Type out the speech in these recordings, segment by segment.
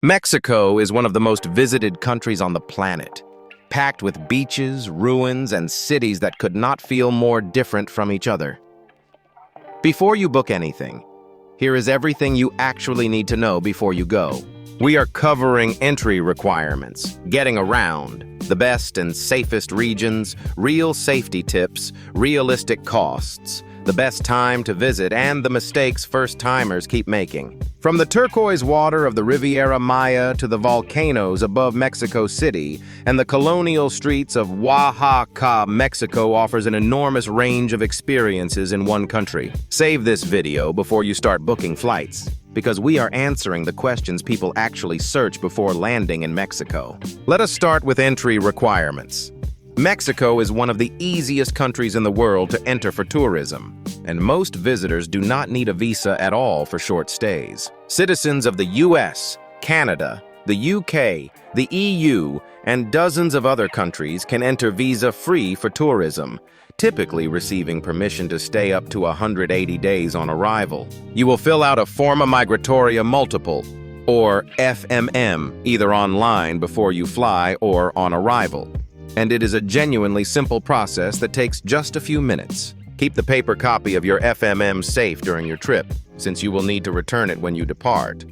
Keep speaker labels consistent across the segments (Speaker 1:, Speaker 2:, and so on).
Speaker 1: Mexico is one of the most visited countries on the planet, packed with beaches, ruins, and cities that could not feel more different from each other. Before you book anything, here is everything you actually need to know before you go. We are covering entry requirements, getting around, the best and safest regions, real safety tips, realistic costs, the best time to visit, and the mistakes first-timers keep making. From the turquoise water of the Riviera Maya to the volcanoes above Mexico City and the colonial streets of Oaxaca, Mexico offers an enormous range of experiences in one country. Save this video before you start booking flights, because we are answering the questions people actually search before landing in Mexico. Let us start with entry requirements. Mexico is one of the easiest countries in the world to enter for tourism, and most visitors do not need a visa at all for short stays. Citizens of the US, Canada, the UK, the EU, and dozens of other countries can enter visa-free for tourism, typically receiving permission to stay up to 180 days on arrival. You will fill out a Forma Migratoria Multiple, or FMM, either online before you fly or on arrival. And it is a genuinely simple process that takes just a few minutes. Keep the paper copy of your FMM safe during your trip, since you will need to return it when you depart.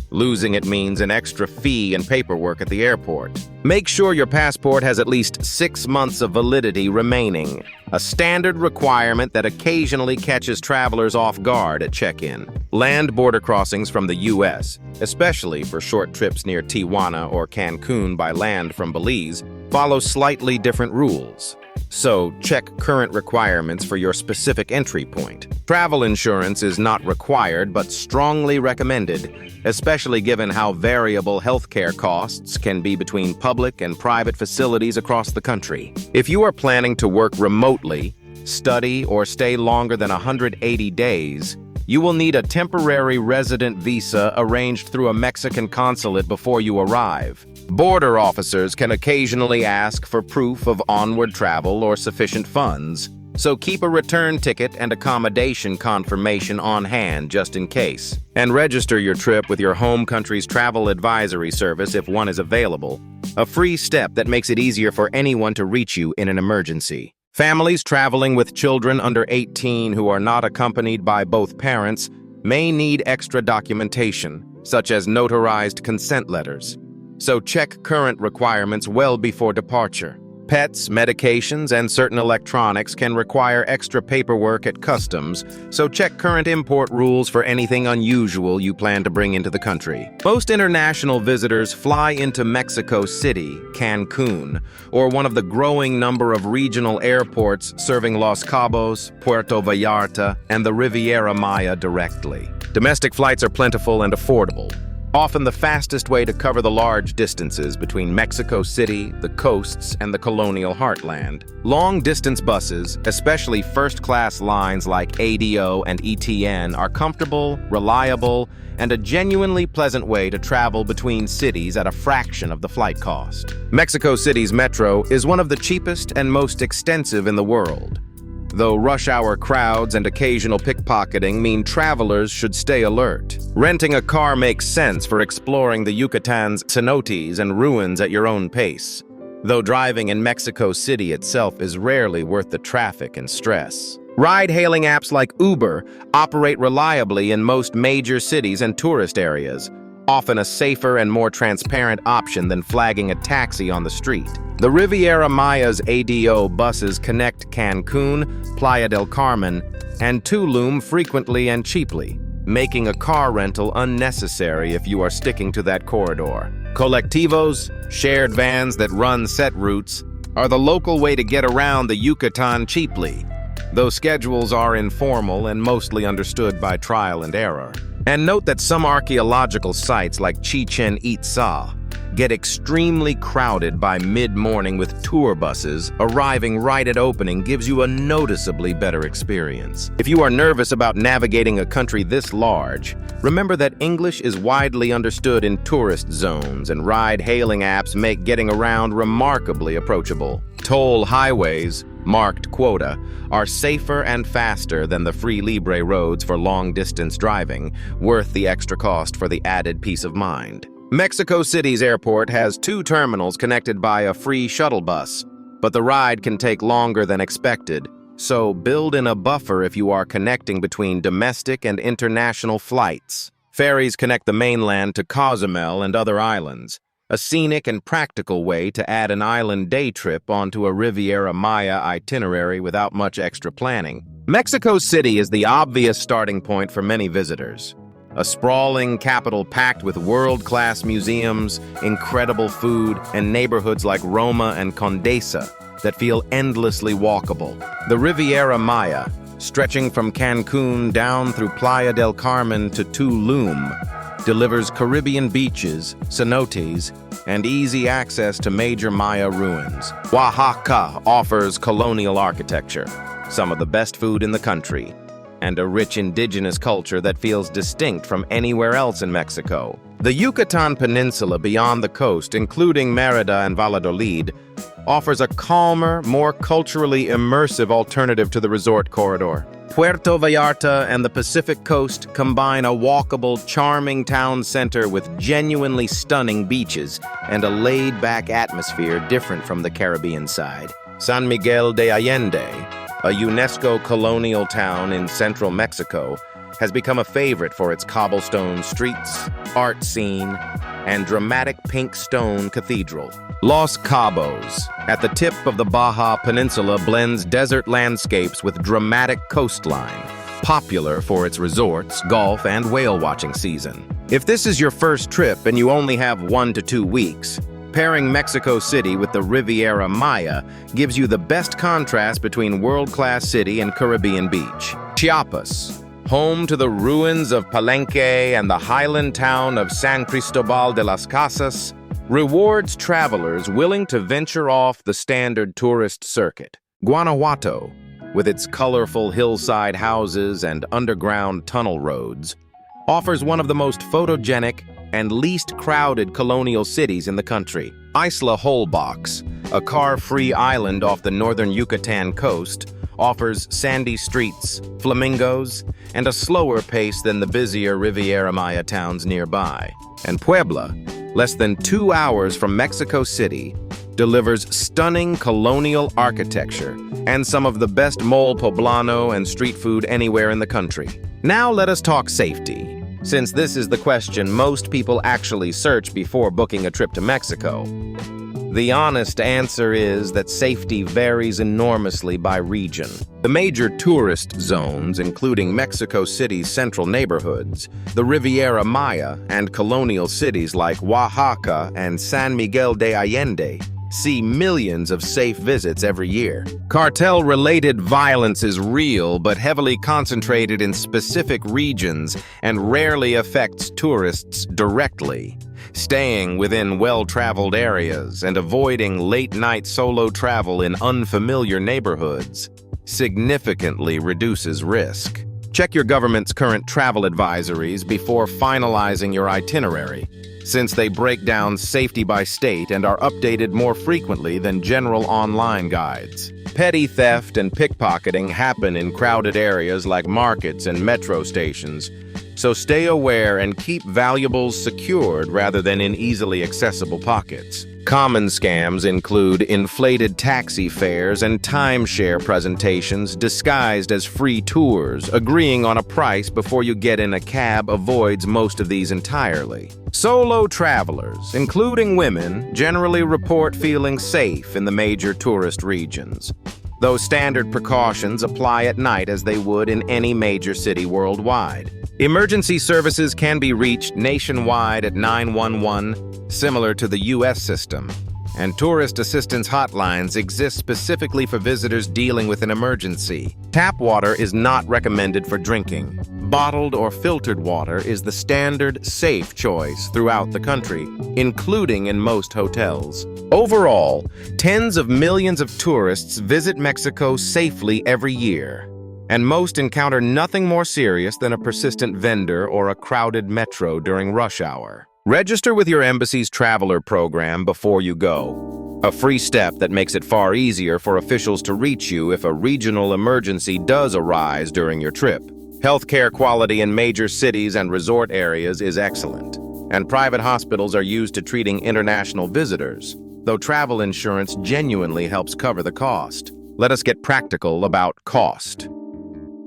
Speaker 1: Losing it means an extra fee and paperwork at the airport. Make sure your passport has at least 6 months of validity remaining, a standard requirement that occasionally catches travelers off guard at check-in. Land border crossings from the US, especially for short trips near Tijuana or Cancun by land from Belize, follow slightly different rules. So, check current requirements for your specific entry point. Travel insurance is not required but strongly recommended, especially given how variable healthcare costs can be between public and private facilities across the country. If you are planning to work remotely, study, or stay longer than 180 days, you will need a temporary resident visa arranged through a Mexican consulate before you arrive. Border officers can occasionally ask for proof of onward travel or sufficient funds, so keep a return ticket and accommodation confirmation on hand just in case. And register your trip with your home country's travel advisory service if one is available, a free step that makes it easier for anyone to reach you in an emergency. Families traveling with children under 18 who are not accompanied by both parents may need extra documentation, such as notarized consent letters. So check current requirements well before departure. Pets, medications, and certain electronics can require extra paperwork at customs, so check current import rules for anything unusual you plan to bring into the country. Most international visitors fly into Mexico City, Cancun, or one of the growing number of regional airports serving Los Cabos, Puerto Vallarta, and the Riviera Maya directly. Domestic flights are plentiful and affordable, often the fastest way to cover the large distances between Mexico City, the coasts, and the colonial heartland. Long-distance buses, especially first-class lines like ADO and ETN, are comfortable, reliable, and a genuinely pleasant way to travel between cities at a fraction of the flight cost. Mexico City's metro is one of the cheapest and most extensive in the world, though rush-hour crowds and occasional pickpocketing mean travelers should stay alert. Renting a car makes sense for exploring the Yucatan's cenotes and ruins at your own pace, though driving in Mexico City itself is rarely worth the traffic and stress. Ride-hailing apps like Uber operate reliably in most major cities and tourist areas, often a safer and more transparent option than flagging a taxi on the street. The Riviera Maya's ADO buses connect Cancun, Playa del Carmen, and Tulum frequently and cheaply, making a car rental unnecessary if you are sticking to that corridor. Colectivos, shared vans that run set routes, are the local way to get around the Yucatan cheaply, though schedules are informal and mostly understood by trial and error. And note that some archaeological sites like Chichen Itza get extremely crowded by mid-morning with tour buses. Arriving right at opening gives you a noticeably better experience. If you are nervous about navigating a country this large, remember that English is widely understood in tourist zones, and ride-hailing apps make getting around remarkably approachable. Toll highways, marked quota, are safer and faster than the free libre roads for long-distance driving, worth the extra cost for the added peace of mind. Mexico City's airport has 2 terminals connected by a free shuttle bus, but the ride can take longer than expected, so build in a buffer if you are connecting between domestic and international flights. Ferries connect the mainland to Cozumel and other islands, a scenic and practical way to add an island day trip onto a Riviera Maya itinerary without much extra planning. Mexico City is the obvious starting point for many visitors. A sprawling capital packed with world-class museums, incredible food, and neighborhoods like Roma and Condesa that feel endlessly walkable. The Riviera Maya, stretching from Cancun down through Playa del Carmen to Tulum, delivers Caribbean beaches, cenotes, and easy access to major Maya ruins. Oaxaca offers colonial architecture, some of the best food in the country, and a rich indigenous culture that feels distinct from anywhere else in Mexico. The Yucatan Peninsula beyond the coast, including Merida and Valladolid, offers a calmer, more culturally immersive alternative to the resort corridor. Puerto Vallarta and the Pacific Coast combine a walkable, charming town center with genuinely stunning beaches and a laid-back atmosphere different from the Caribbean side. San Miguel de Allende, a UNESCO colonial town in central Mexico, has become a favorite for its cobblestone streets, art scene, and dramatic pink stone cathedral. Los Cabos, at the tip of the Baja Peninsula, blends desert landscapes with dramatic coastline, popular for its resorts, golf, and whale-watching season. If this is your first trip and you only have 1 to 2 weeks, pairing Mexico City with the Riviera Maya gives you the best contrast between world-class city and Caribbean beach. Chiapas, home to the ruins of Palenque and the highland town of San Cristobal de las Casas, rewards travelers willing to venture off the standard tourist circuit. Guanajuato, with its colorful hillside houses and underground tunnel roads, offers one of the most photogenic and least crowded colonial cities in the country. Isla Holbox, a car-free island off the northern Yucatan coast, offers sandy streets, flamingos, and a slower pace than the busier Riviera Maya towns nearby. And Puebla, less than 2 hours from Mexico City, delivers stunning colonial architecture and some of the best mole poblano and street food anywhere in the country. Now let us talk safety, since this is the question most people actually search before booking a trip to Mexico. The honest answer is that safety varies enormously by region. The major tourist zones, including Mexico City's central neighborhoods, the Riviera Maya, and colonial cities like Oaxaca and San Miguel de Allende, see millions of safe visits every year. Cartel-related violence is real, but heavily concentrated in specific regions and rarely affects tourists directly. Staying within well-traveled areas and avoiding late-night solo travel in unfamiliar neighborhoods significantly reduces risk. Check your government's current travel advisories before finalizing your itinerary, since they break down safety by state and are updated more frequently than general online guides. Petty theft and pickpocketing happen in crowded areas like markets and metro stations, so stay aware and keep valuables secured rather than in easily accessible pockets. Common scams include inflated taxi fares and timeshare presentations disguised as free tours. Agreeing on a price before you get in a cab avoids most of these entirely. Solo travelers, including women, generally report feeling safe in the major tourist regions. Those standard precautions apply at night as they would in any major city worldwide. Emergency services can be reached nationwide at 911, similar to the U.S. system, and tourist assistance hotlines exist specifically for visitors dealing with an emergency. Tap water is not recommended for drinking. Bottled or filtered water is the standard, safe choice throughout the country, including in most hotels. Overall, tens of millions of tourists visit Mexico safely every year, and most encounter nothing more serious than a persistent vendor or a crowded metro during rush hour. Register with your embassy's traveler program before you go, a free step that makes it far easier for officials to reach you if a regional emergency does arise during your trip. Healthcare quality in major cities and resort areas is excellent, and private hospitals are used to treating international visitors, though travel insurance genuinely helps cover the cost. Let us get practical about cost.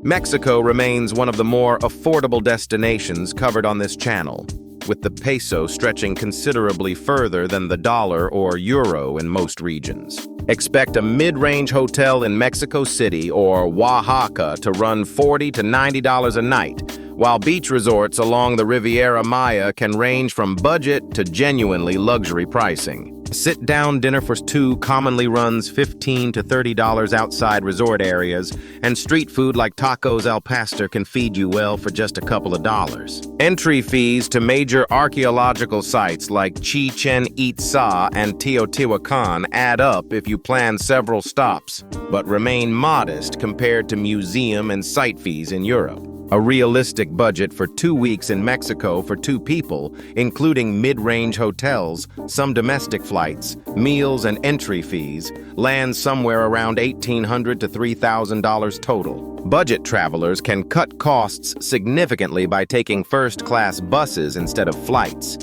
Speaker 1: Mexico remains one of the more affordable destinations covered on this channel, with the peso stretching considerably further than the dollar or euro in most regions. Expect a mid-range hotel in Mexico City or Oaxaca to run $40 to $90 a night, while beach resorts along the Riviera Maya can range from budget to genuinely luxury pricing. A sit-down dinner for two commonly runs $15 to $30 outside resort areas, and street food like tacos al pastor can feed you well for just a couple of dollars. Entry fees to major archaeological sites like Chichen Itza and Teotihuacan add up if you plan several stops, but remain modest compared to museum and site fees in Europe. A realistic budget for 2 weeks in Mexico for 2 people, including mid-range hotels, some domestic flights, meals, and entry fees, lands somewhere around $1,800 to $3,000 total. Budget travelers can cut costs significantly by taking first-class buses instead of flights,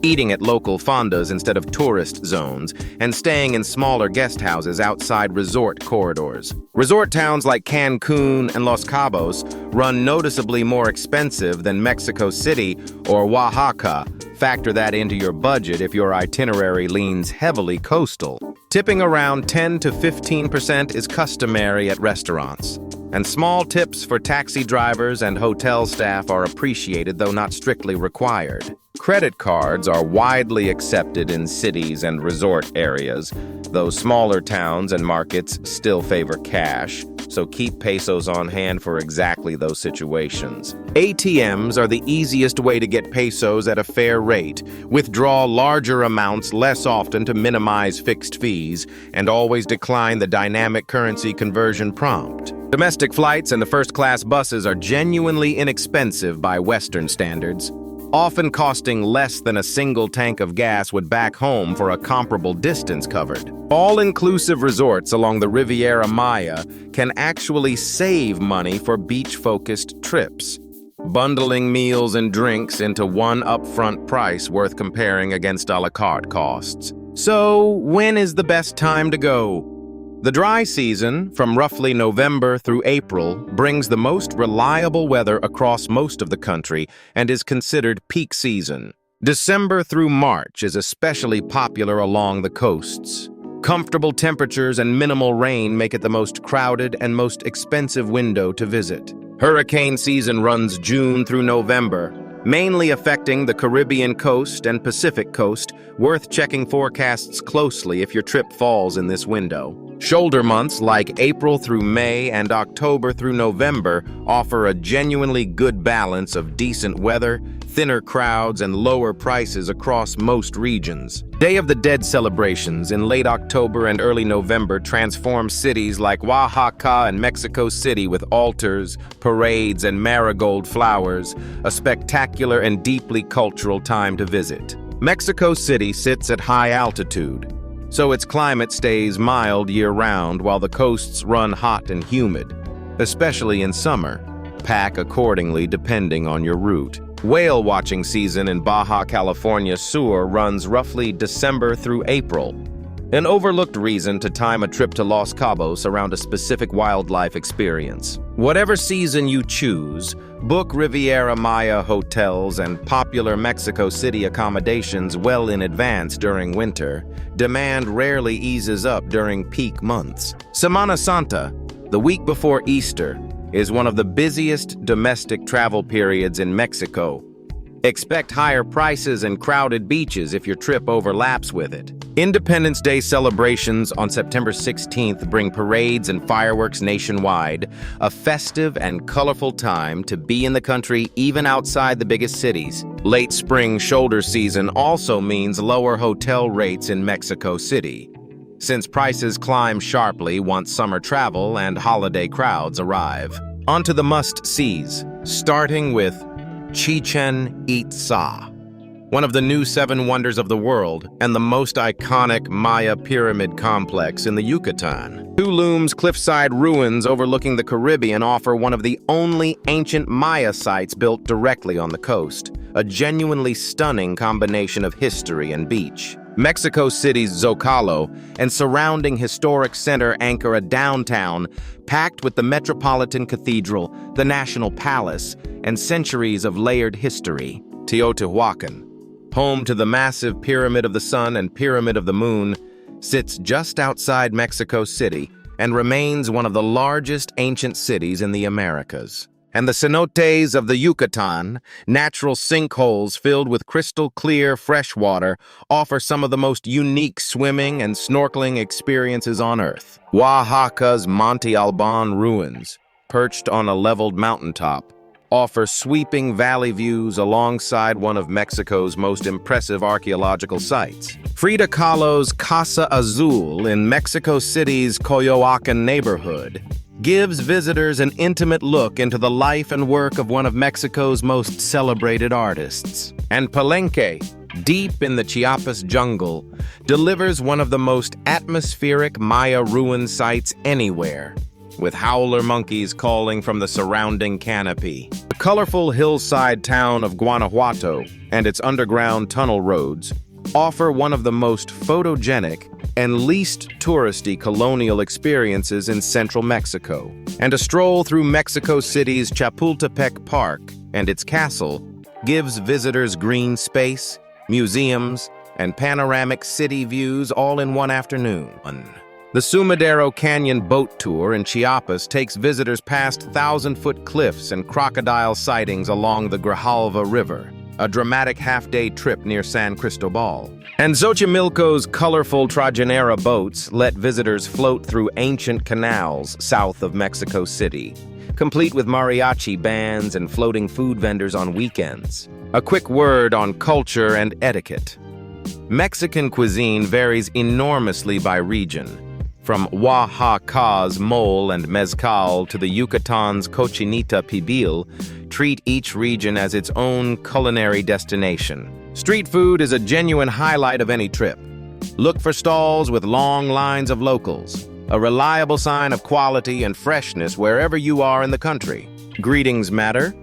Speaker 1: eating at local fondas instead of tourist zones, and staying in smaller guest houses outside resort corridors. Resort towns like Cancun and Los Cabos run noticeably more expensive than Mexico City or Oaxaca. Factor that into your budget if your itinerary leans heavily coastal. Tipping around 10 to 15% is customary at restaurants, and small tips for taxi drivers and hotel staff are appreciated, though not strictly required. Credit cards are widely accepted in cities and resort areas, though smaller towns and markets still favor cash, so keep pesos on hand for exactly those situations. ATMs are the easiest way to get pesos at a fair rate. Withdraw larger amounts less often to minimize fixed fees, and always decline the dynamic currency conversion prompt. Domestic flights and the first-class buses are genuinely inexpensive by Western standards, often costing less than a single tank of gas would back home for a comparable distance covered. All-inclusive resorts along the Riviera Maya can actually save money for beach-focused trips, bundling meals and drinks into one upfront price worth comparing against a la carte costs. So, when is the best time to go? The dry season, from roughly November through April, brings the most reliable weather across most of the country and is considered peak season. December through March is especially popular along the coasts. Comfortable temperatures and minimal rain make it the most crowded and most expensive window to visit. Hurricane season runs June through November, mainly affecting the Caribbean coast and Pacific coast, worth checking forecasts closely if your trip falls in this window. Shoulder months like April through May and October through November offer a genuinely good balance of decent weather, thinner crowds, and lower prices across most regions. Day of the Dead celebrations in late October and early November transform cities like Oaxaca and Mexico City with altars, parades, and marigold flowers, a spectacular and deeply cultural time to visit. Mexico City sits at high altitude, so its climate stays mild year-round while the coasts run hot and humid, especially in summer. Pack accordingly depending on your route. Whale watching season in Baja California Sur runs roughly December through April, an overlooked reason to time a trip to Los Cabos around a specific wildlife experience. Whatever season you choose, book Riviera Maya hotels and popular Mexico City accommodations well in advance during winter. Demand rarely eases up during peak months. Semana Santa, the week before Easter, is one of the busiest domestic travel periods in Mexico. Expect higher prices and crowded beaches if your trip overlaps with it. Independence Day celebrations on September 16th bring parades and fireworks nationwide, a festive and colorful time to be in the country even outside the biggest cities. Late spring shoulder season also means lower hotel rates in Mexico City, since prices climb sharply once summer travel and holiday crowds arrive. Onto the must-sees, starting with Chichen Itza. one of the new seven wonders of the world and the most iconic Maya pyramid complex in the Yucatan. Tulum's cliffside ruins overlooking the Caribbean offer one of the only ancient Maya sites built directly on the coast, a genuinely stunning combination of history and beach. Mexico City's Zocalo and surrounding historic center anchor a downtown packed with the Metropolitan Cathedral, the National Palace, and centuries of layered history. Teotihuacan, home to the massive Pyramid of the Sun and Pyramid of the Moon, sits just outside Mexico City and remains one of the largest ancient cities in the Americas. And the cenotes of the Yucatan, natural sinkholes filled with crystal-clear fresh water, offer some of the most unique swimming and snorkeling experiences on Earth. Oaxaca's Monte Alban ruins, perched on a leveled mountaintop, offer sweeping valley views alongside one of Mexico's most impressive archaeological sites. Frida Kahlo's Casa Azul in Mexico City's Coyoacan neighborhood gives visitors an intimate look into the life and work of one of Mexico's most celebrated artists. And Palenque, deep in the Chiapas jungle, delivers one of the most atmospheric Maya ruin sites anywhere, with howler monkeys calling from the surrounding canopy. The colorful hillside town of Guanajuato and its underground tunnel roads offer one of the most photogenic and least touristy colonial experiences in central Mexico. And a stroll through Mexico City's Chapultepec Park and its castle gives visitors green space, museums, and panoramic city views all in one afternoon. The Sumidero Canyon boat tour in Chiapas takes visitors past 1,000-foot cliffs and crocodile sightings along the Grijalva River, a dramatic half-day trip near San Cristobal. And Xochimilco's colorful Trajinera boats let visitors float through ancient canals south of Mexico City, complete with mariachi bands and floating food vendors on weekends. A quick word on culture and etiquette. Mexican cuisine varies enormously by region, from Oaxaca's mole and mezcal to the Yucatan's cochinita pibil. Treat each region as its own culinary destination. Street food is a genuine highlight of any trip. Look for stalls with long lines of locals, a reliable sign of quality and freshness wherever you are in the country. Greetings matter.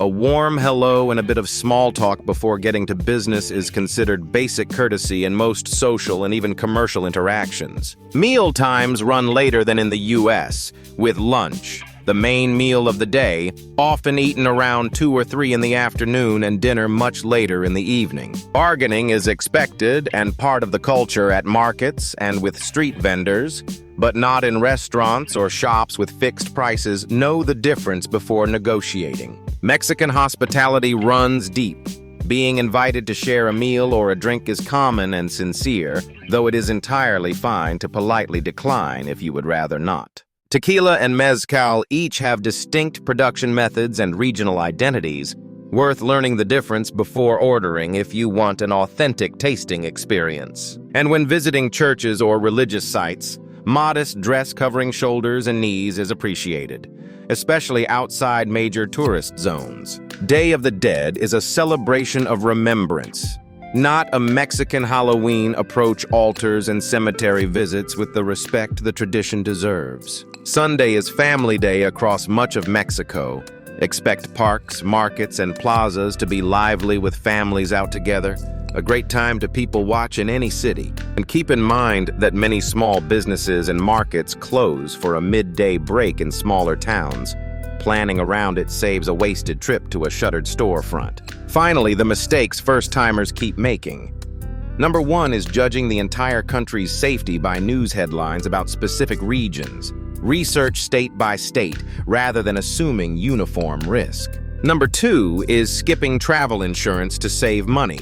Speaker 1: A warm hello and a bit of small talk before getting to business is considered basic courtesy in most social and even commercial interactions. Meal times run later than in the US, with lunch, the main meal of the day, often eaten around 2 or 3 in the afternoon and dinner much later in the evening. Bargaining is expected and part of the culture at markets and with street vendors, but not in restaurants or shops with fixed prices. Know the difference before negotiating. Mexican hospitality runs deep. Being invited to share a meal or a drink is common and sincere, though it is entirely fine to politely decline if you would rather not. Tequila and mezcal each have distinct production methods and regional identities, worth learning the difference before ordering if you want an authentic tasting experience. And when visiting churches or religious sites, modest dress covering shoulders and knees is appreciated, especially outside major tourist zones. Day of the Dead is a celebration of remembrance, not a Mexican Halloween. Approach altars and cemetery visits with the respect the tradition deserves. Sunday is family day across much of Mexico. Expect parks, markets, and plazas to be lively with families out together. A great time to people watch in any city. And keep in mind that many small businesses and markets close for a midday break in smaller towns. Planning around it saves a wasted trip to a shuttered storefront. Finally, the mistakes first-timers keep making. Number 1 is judging the entire country's safety by news headlines about specific regions. Research state by state rather than assuming uniform risk. Number 2 is skipping travel insurance to save money.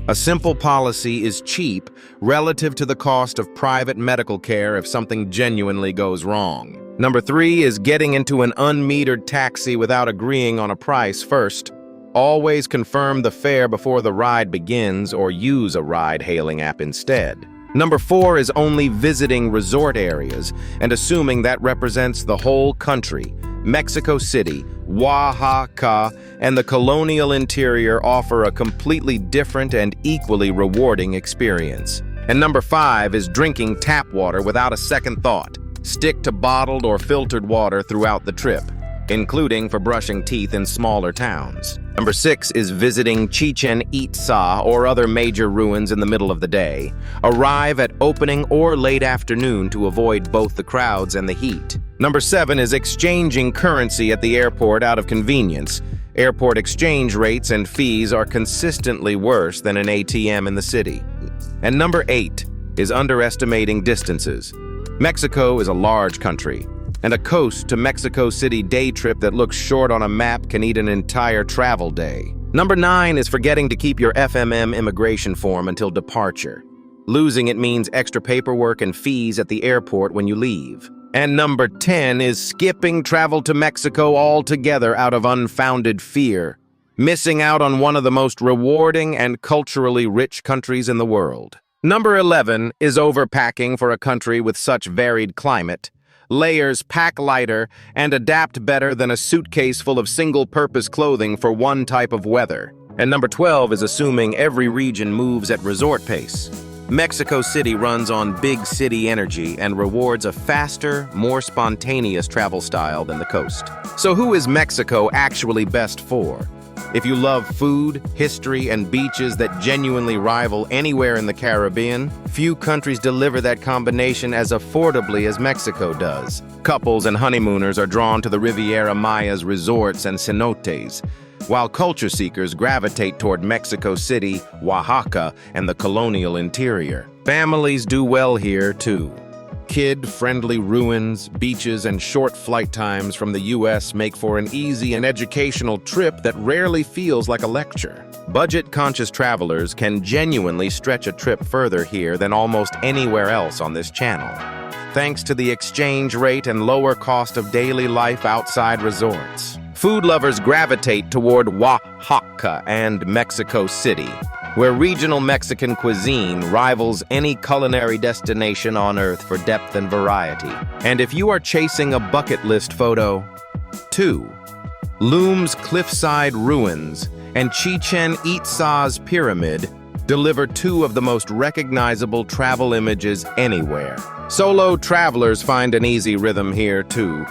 Speaker 1: A simple policy is cheap relative to the cost of private medical care if something genuinely goes wrong. Number 3 is getting into an unmetered taxi without agreeing on a price first. Always confirm the fare before the ride begins or use a ride-hailing app instead. Number 4 is only visiting resort areas and assuming that represents the whole country, Mexico City, Oaxaca, and the colonial interior offer a completely different and equally rewarding experience. And number 5 is drinking tap water without a second thought. Stick to bottled or filtered water throughout the trip, including for brushing teeth in smaller towns. Number 6 is visiting Chichen Itza or other major ruins in the middle of the day. Arrive at opening or late afternoon to avoid both the crowds and the heat. Number 7 is exchanging currency at the airport out of convenience. Airport exchange rates and fees are consistently worse than an ATM in the city. And number 8 is underestimating distances. Mexico is a large country, and a coast to Mexico City day trip that looks short on a map can eat an entire travel day. Number 9 is forgetting to keep your FMM immigration form until departure. Losing it means extra paperwork and fees at the airport when you leave. And number 10 is skipping travel to Mexico altogether out of unfounded fear, missing out on one of the most rewarding and culturally rich countries in the world. Number 11 is overpacking for a country with such varied climate. Layers pack lighter and adapt better than a suitcase full of single-purpose clothing for one type of weather. And number 12 is assuming every region moves at resort pace. Mexico City runs on big city energy and rewards a faster, more spontaneous travel style than the coast. So who is Mexico actually best for? If you love food, history, and beaches that genuinely rival anywhere in the Caribbean, few countries deliver that combination as affordably as Mexico does. Couples and honeymooners are drawn to the Riviera Maya's resorts and cenotes, while culture seekers gravitate toward Mexico City, Oaxaca, and the colonial interior. Families do well here, too. Kid-friendly ruins, beaches, and short flight times from the U.S. make for an easy and educational trip that rarely feels like a lecture. Budget-conscious travelers can genuinely stretch a trip further here than almost anywhere else on this channel, thanks to the exchange rate and lower cost of daily life outside resorts. Food lovers gravitate toward Oaxaca and Mexico City, where regional Mexican cuisine rivals any culinary destination on Earth for depth and variety. And if you are chasing a bucket list photo, 2. Tulum's cliffside ruins and Chichen Itza's pyramid deliver 2 of the most recognizable travel images anywhere. Solo travelers find an easy rhythm here, too.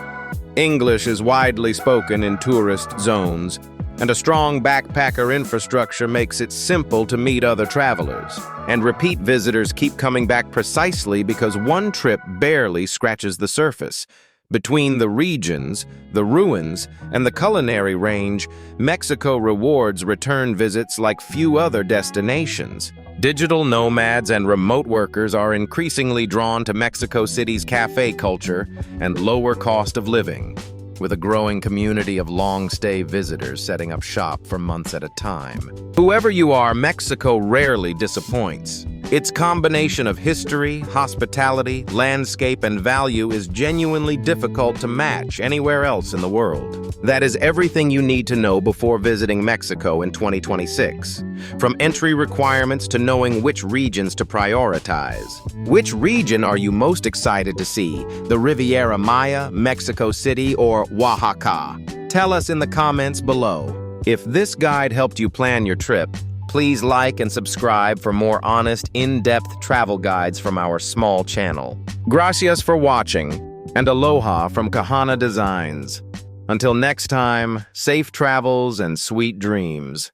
Speaker 1: English is widely spoken in tourist zones, and a strong backpacker infrastructure makes it simple to meet other travelers. And repeat visitors keep coming back precisely because one trip barely scratches the surface. Between the regions, the ruins, and the culinary range, Mexico rewards return visits like few other destinations. Digital nomads and remote workers are increasingly drawn to Mexico City's cafe culture and lower cost of living, with a growing community of long-stay visitors setting up shop for months at a time. Whoever you are, Mexico rarely disappoints. Its combination of history, hospitality, landscape, and value is genuinely difficult to match anywhere else in the world. That is everything you need to know before visiting Mexico in 2026. From entry requirements to knowing which regions to prioritize. Which region are you most excited to see? The Riviera Maya, Mexico City, or Oaxaca? Tell us in the comments below. If this guide helped you plan your trip, please like and subscribe for more honest, in-depth travel guides from our small channel. Gracias for watching, and aloha from Kahana Designs. Until next time, safe travels and sweet dreams.